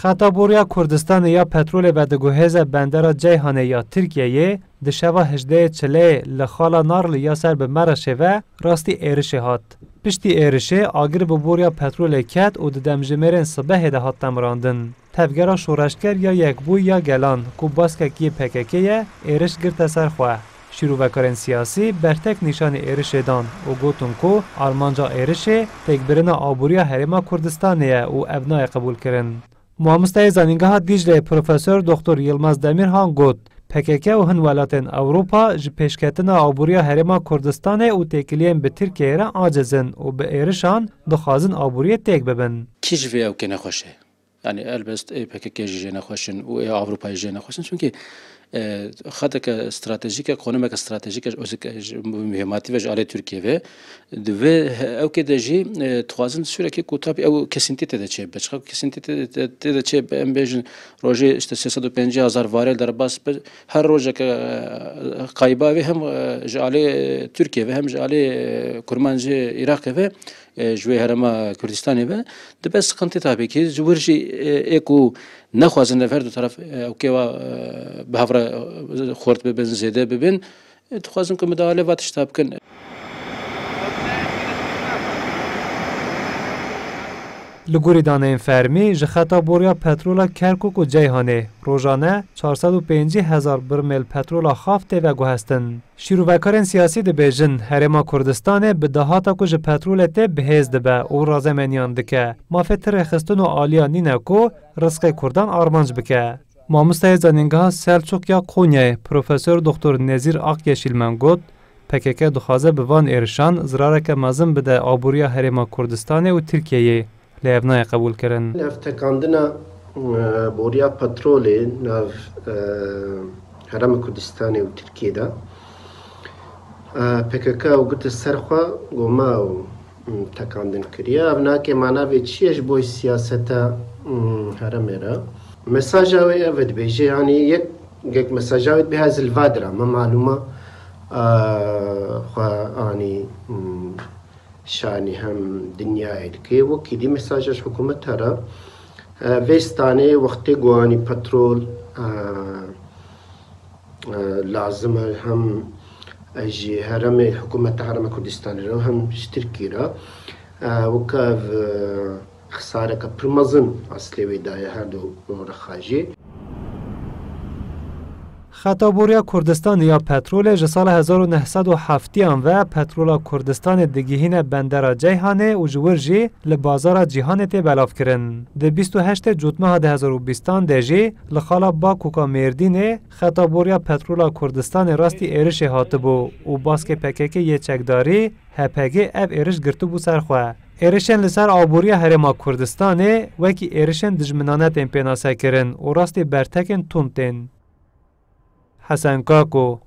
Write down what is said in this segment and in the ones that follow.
خطابوریا کردستان یا پترول و دگوهز بندر جیهانه یا ترکیه ده شوا 18 چله لخالا نار لیا سر به مرشه و راستی ایرشه هات. پشتی ایرشه آگر ببوریا پترول کت و ده دمجمرین صبح ده هات تمراندن. تفگرا شورشگر یا یک بوی یا گلان کو باسککی پککیه ایرش گرت سر خواه. شروع وکارن سیاسی برتک نشان ایرش دان و گوتون کو آلمانجا ایرشه تکبرنا آبوریا حرما کردستانیه و ابنای قبول کرن. مامستای زنینگاه دیجره پروفسور دکتر یلماز دمیرهان گوت PKK و هن ولاتن اوروپا جی پیشکتنا آبوریا حرما کردستان و تکیلین به ترکیه را عاجزن و به ایرشان دخوازن آبوریا تک ببن. کیش وی او که نخوشه. یعنی البته PKK جی نخوشن و اوروپا جی نخوشن چون خاطر که استراتژیک قانون که استراتژیک مهماتی و جاله ترکیه و او که دژی توازن سوره کوتاه او کسینتی تدچه بچه کسینتی تدچه ام بیشن روزی است 350,000 وارل در باس هر روز که قایبا و هم جاله ترکیه و هم جاله کرمانجی عراق و جوی هرما کردستانی و دبست سقنتی تابی که جورجی اکو نخوازن نفر دو طرف اوکی و به هفره خورد ببین زیاده ببین تخوازن که مداله و تشتاب کن. لگوری دانه فرمی جختا بوریا پترولا کرکوک و جیهانه روزانه 450,000 برمیل پترولا خافته و گوهستن. شیروکارن سیاسی ده بیجن هرما کردستان به دهاتا کج پترول ته بهز دبه و رازمانیان دکه مافتر خستن و آلیا نینه کو رزق کردان آرمانج بکه. مامستای زنینگاه سلچوک یا قونیه پروفسور دکتر نزیر آقیشیلمن گوت PKK دخوازه بوان ایرشان زراره که مازم بده آبوریا هرما کردستان و ترکیه لیفنای قبول کردن. افتکاندنا بوریا پترولی ناف هرم کردستان و ترکیه دا PKK و گت سرخوا گما و تکاندن کریا ابنا که معنا به چیش بوی سیاست هرم را مساج اوی اود بیجه یعنی یک مساج اوی به هذا الوادرا ما معلومه يعني شاني هم دنيا إلكي وكيدي مساجش حكومة ترى ويستاني وقت قواني بترول لازم هم أجي هرم حكومة هرم كردستان رو هم اشتركي را وكاف خسارة كبرمزن أصلي وداية هردو رخاجي. خطابوریا کردستان یا پترول جسال 1907 و پترولا کردستان دگیهین بندر جیهانه و جورجی لبازار جیهانه تی بلاف کرن. ده 28 جوتمه 2020 دجی لخالا باکوکا مردینه خطابوریا پترولا کردستان راستی ایرش هاتبو و باسک PKK یه چکداری هپگی اف ایرش گرتو بو سرخواه. ایرشن لسر آبوریا هرما کردستانه وکی ایرشن دجمنانت امپیناسه کرن و راستی برتکن تونتن. حسن کاکو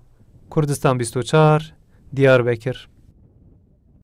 کردستان 24 دیاربکر